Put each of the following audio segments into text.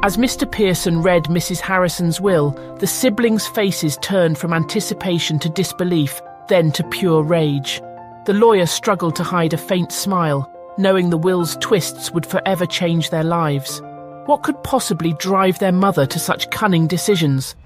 As Mr. Pearson read Mrs. Harrison's will, the siblings' faces turned from anticipation to disbelief, then to pure rage. The lawyer struggled to hide a faint smile, knowing the will's twists would forever change their lives. What could possibly drive their mother to such cunning decisions?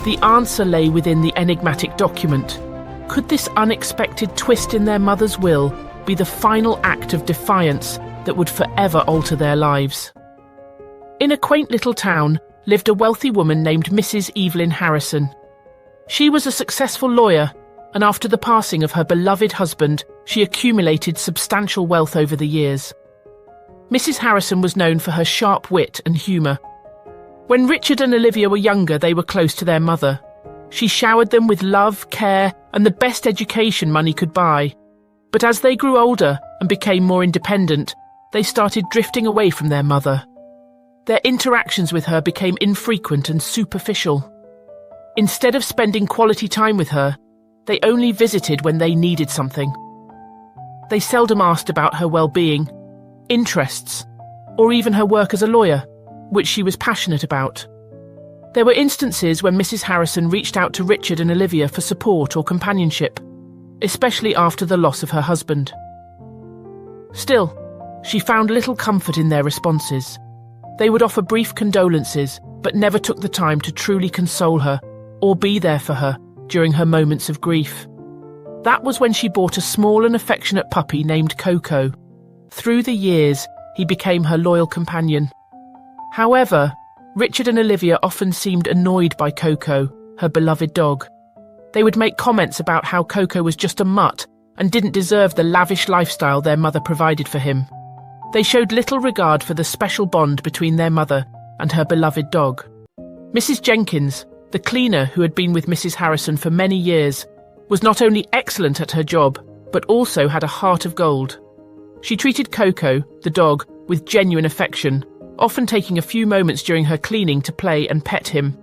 The answer lay within the enigmatic document. Could this unexpected twist in their mother's will be the final act of defiance that would forever alter their lives? In a quaint little town lived a wealthy woman named Mrs. Evelyn Harrison. She was a successful lawyer, and after the passing of her beloved husband, she accumulated substantial wealth over the years. Mrs. Harrison was known for her sharp wit and humour. When Richard and Olivia were younger, they were close to their mother. She showered them with love, care, and the best education money could buy. But as they grew older and became more independent, they started drifting away from their mother. Their interactions with her became infrequent and superficial. Instead of spending quality time with her, they only visited when they needed something. They seldom asked about her well-being, interests, or even her work as a lawyer, which she was passionate about. There were instances when Mrs. Harrison reached out to Richard and Olivia for support or companionship, especially after the loss of her husband. Still, she found little comfort in their responses. They would offer brief condolences, but never took the time to truly console her or be there for her during her moments of grief. That was when she bought a small and affectionate puppy named Coco. Through the years, he became her loyal companion. However, Richard and Olivia often seemed annoyed by Coco, her beloved dog. They would make comments about how Coco was just a mutt and didn't deserve the lavish lifestyle their mother provided for him. They showed little regard for the special bond between their mother and her beloved dog. Mrs. Jenkins, the cleaner who had been with Mrs. Harrison for many years, was not only excellent at her job, but also had a heart of gold. She treated Coco, the dog, with genuine affection, often taking a few moments during her cleaning to play and pet him.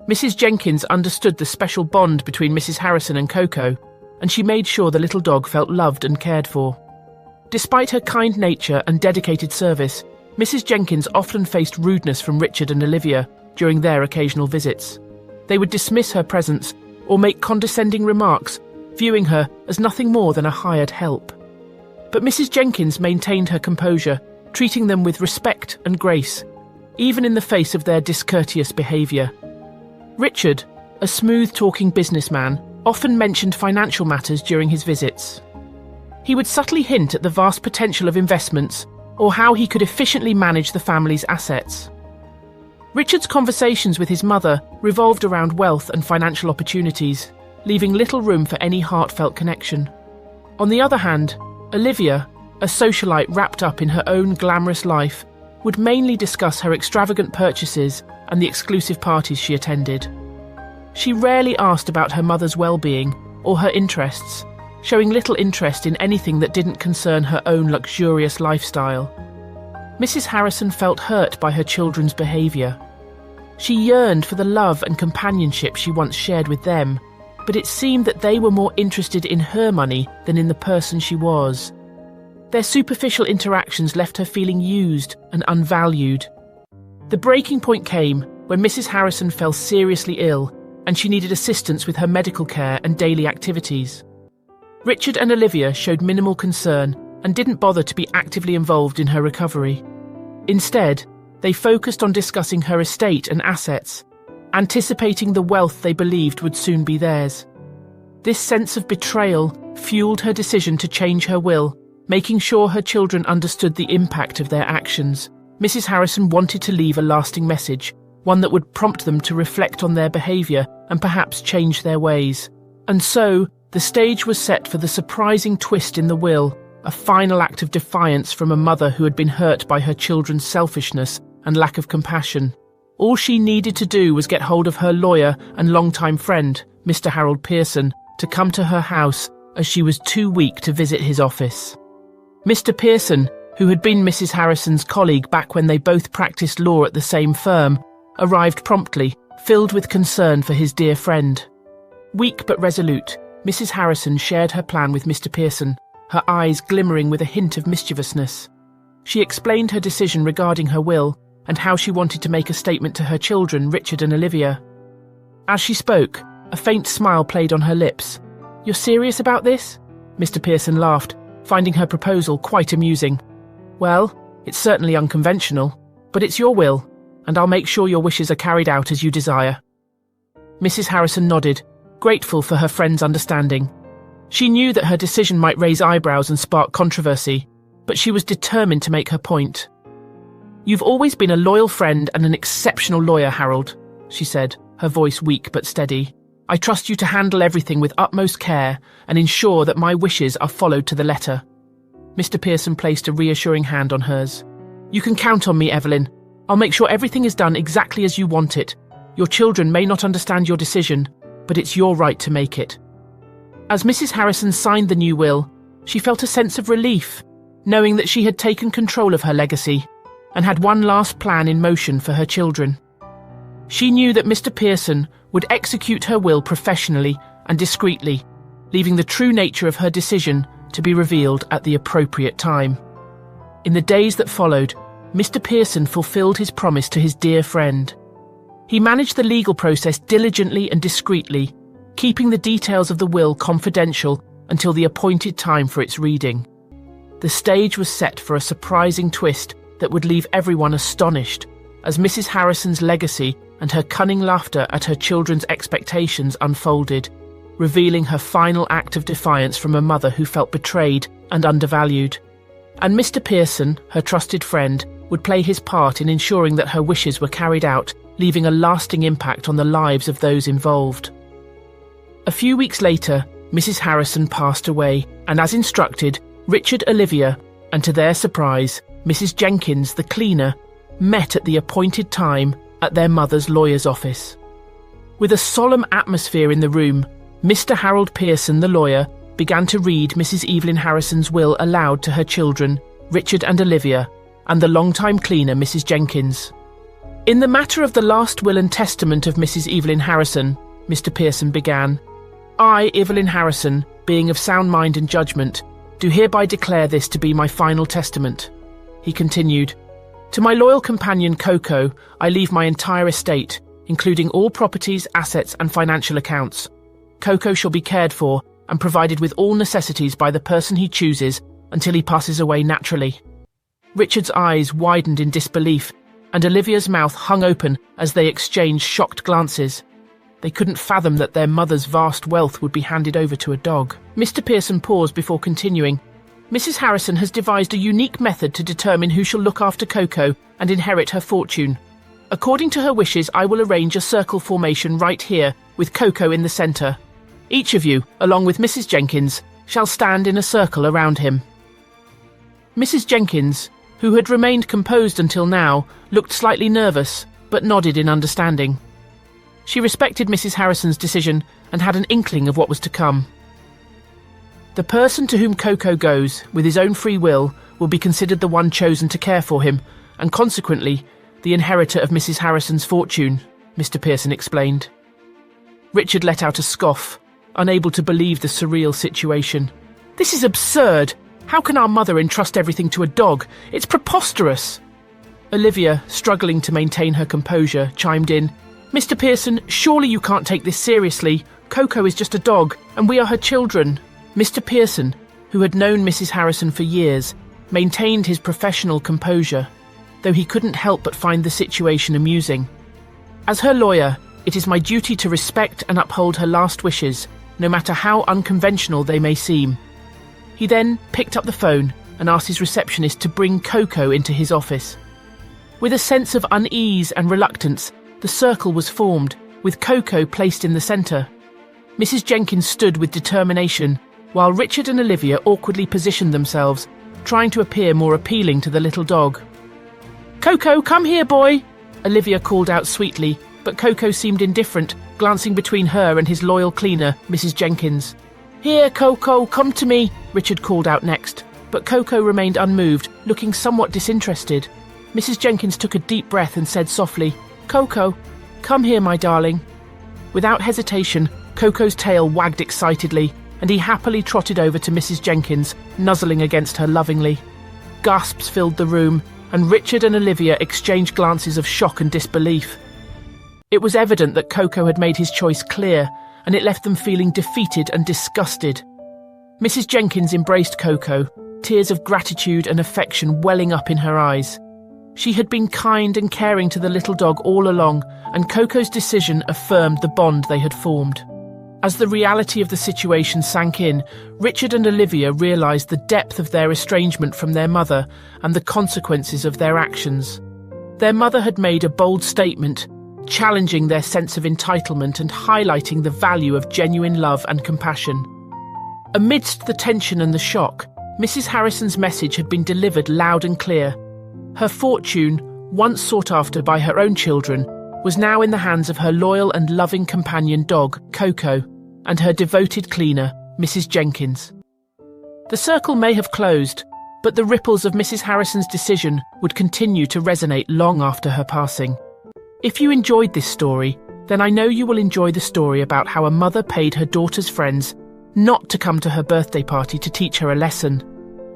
Mrs. Jenkins understood the special bond between Mrs. Harrison and Coco, and she made sure the little dog felt loved and cared for. Despite her kind nature and dedicated service, Mrs. Jenkins often faced rudeness from Richard and Olivia during their occasional visits. They would dismiss her presence or make condescending remarks, viewing her as nothing more than a hired help. But Mrs. Jenkins maintained her composure, treating them with respect and grace, even in the face of their discourteous behaviour. Richard, a smooth-talking businessman, often mentioned financial matters during his visits. He would subtly hint at the vast potential of investments or how he could efficiently manage the family's assets. Richard's conversations with his mother revolved around wealth and financial opportunities, leaving little room for any heartfelt connection. On the other hand, Olivia, a socialite wrapped up in her own glamorous life, would mainly discuss her extravagant purchases and the exclusive parties she attended. She rarely asked about her mother's well-being or her interests, showing little interest in anything that didn't concern her own luxurious lifestyle. Mrs. Harrison felt hurt by her children's behaviour. She yearned for the love and companionship she once shared with them, but it seemed that they were more interested in her money than in the person she was. Their superficial interactions left her feeling used and unvalued. The breaking point came when Mrs. Harrison fell seriously ill and she needed assistance with her medical care and daily activities. Richard and Olivia showed minimal concern and didn't bother to be actively involved in her recovery. Instead, they focused on discussing her estate and assets, anticipating the wealth they believed would soon be theirs. This sense of betrayal fueled her decision to change her will, making sure her children understood the impact of their actions. Mrs. Harrison wanted to leave a lasting message, one that would prompt them to reflect on their behaviour and perhaps change their ways. And so, the stage was set for the surprising twist in the will, a final act of defiance from a mother who had been hurt by her children's selfishness and lack of compassion. All she needed to do was get hold of her lawyer and longtime friend, Mr. Harold Pearson, to come to her house as she was too weak to visit his office. Mr. Pearson, who had been Mrs. Harrison's colleague back when they both practiced law at the same firm, arrived promptly, filled with concern for his dear friend. Weak but resolute, Mrs. Harrison shared her plan with Mr. Pearson, her eyes glimmering with a hint of mischievousness. She explained her decision regarding her will and how she wanted to make a statement to her children, Richard and Olivia. As she spoke, a faint smile played on her lips. "You're serious about this?" Mr. Pearson laughed, finding her proposal quite amusing. "Well, it's certainly unconventional, but it's your will, and I'll make sure your wishes are carried out as you desire." Mrs. Harrison nodded, grateful for her friend's understanding. She knew that her decision might raise eyebrows and spark controversy, but she was determined to make her point. "You've always been a loyal friend and an exceptional lawyer, Harold," she said, her voice weak but steady. "I trust you to handle everything with utmost care and ensure that my wishes are followed to the letter." Mr. Pearson placed a reassuring hand on hers. "You can count on me, Evelyn. I'll make sure everything is done exactly as you want it. Your children may not understand your decision, but it's your right to make it." As Mrs. Harrison signed the new will, she felt a sense of relief, knowing that she had taken control of her legacy and had one last plan in motion for her children. She knew that Mr. Pearson would execute her will professionally and discreetly, leaving the true nature of her decision to be revealed at the appropriate time. In the days that followed, Mr. Pearson fulfilled his promise to his dear friend. He managed the legal process diligently and discreetly, keeping the details of the will confidential until the appointed time for its reading. The stage was set for a surprising twist that would leave everyone astonished, as Mrs. Harrison's legacy and her cunning laughter at her children's expectations unfolded, revealing her final act of defiance from a mother who felt betrayed and undervalued. And Mr. Pearson, her trusted friend, would play his part in ensuring that her wishes were carried out, leaving a lasting impact on the lives of those involved. A few weeks later, Mrs. Harrison passed away, and as instructed, Richard, Olivia, and to their surprise, Mrs. Jenkins, the cleaner, met at the appointed time at their mother's lawyer's office. With a solemn atmosphere in the room, Mr. Harold Pearson, the lawyer, began to read Mrs. Evelyn Harrison's will aloud to her children, Richard and Olivia, and the longtime cleaner, Mrs. Jenkins. "In the matter of the last will and testament of Mrs. Evelyn Harrison," Mr. Pearson began, "I, Evelyn Harrison, being of sound mind and judgment, do hereby declare this to be my final testament." He continued, "To my loyal companion Coco, I leave my entire estate, including all properties, assets and financial accounts. Coco shall be cared for and provided with all necessities by the person he chooses until he passes away naturally." Richard's eyes widened in disbelief, and Olivia's mouth hung open as they exchanged shocked glances. They couldn't fathom that their mother's vast wealth would be handed over to a dog. Mr. Pearson paused before continuing. "Mrs. Harrison has devised a unique method to determine who shall look after Coco and inherit her fortune. According to her wishes, I will arrange a circle formation right here, with Coco in the centre. Each of you, along with Mrs. Jenkins, shall stand in a circle around him." Mrs. Jenkins, who had remained composed until now, looked slightly nervous, but nodded in understanding. She respected Mrs. Harrison's decision and had an inkling of what was to come. "The person to whom Coco goes, with his own free will be considered the one chosen to care for him, and consequently, the inheritor of Mrs. Harrison's fortune," Mr. Pearson explained. Richard let out a scoff, unable to believe the surreal situation. "This is absurd! How can our mother entrust everything to a dog? It's preposterous!" Olivia, struggling to maintain her composure, chimed in. "Mr. Pearson, surely you can't take this seriously. Coco is just a dog, and we are her children." Mr. Pearson, who had known Mrs. Harrison for years, maintained his professional composure, though he couldn't help but find the situation amusing. "As her lawyer, it is my duty to respect and uphold her last wishes, no matter how unconventional they may seem." He then picked up the phone and asked his receptionist to bring Coco into his office. With a sense of unease and reluctance, the circle was formed, with Coco placed in the centre. Mrs. Jenkins stood with determination, while Richard and Olivia awkwardly positioned themselves, trying to appear more appealing to the little dog. "Coco, come here, boy!" Olivia called out sweetly, but Coco seemed indifferent, glancing between her and his loyal cleaner, Mrs. Jenkins. "Here, Coco, come to me," Richard called out next, but Coco remained unmoved, looking somewhat disinterested. Mrs. Jenkins took a deep breath and said softly, "Coco, come here, my darling." Without hesitation, Coco's tail wagged excitedly, and he happily trotted over to Mrs. Jenkins, nuzzling against her lovingly. Gasps filled the room, and Richard and Olivia exchanged glances of shock and disbelief. It was evident that Coco had made his choice clear, and it left them feeling defeated and disgusted. Mrs. Jenkins embraced Coco, tears of gratitude and affection welling up in her eyes. She had been kind and caring to the little dog all along, and Coco's decision affirmed the bond they had formed. As the reality of the situation sank in, Richard and Olivia realised the depth of their estrangement from their mother and the consequences of their actions. Their mother had made a bold statement, challenging their sense of entitlement and highlighting the value of genuine love and compassion. Amidst the tension and the shock, Mrs. Harrison's message had been delivered loud and clear. Her fortune, once sought after by her own children, was now in the hands of her loyal and loving companion dog, Coco, and her devoted cleaner, Mrs. Jenkins. The circle may have closed, but the ripples of Mrs. Harrison's decision would continue to resonate long after her passing. If you enjoyed this story, then I know you will enjoy the story about how a mother paid her daughter's friends not to come to her birthday party to teach her a lesson.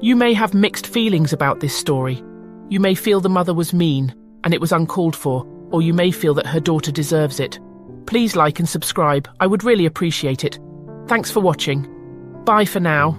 You may have mixed feelings about this story. You may feel the mother was mean and it was uncalled for, or you may feel that her daughter deserves it. Please like and subscribe. I would really appreciate it. Thanks for watching. Bye for now.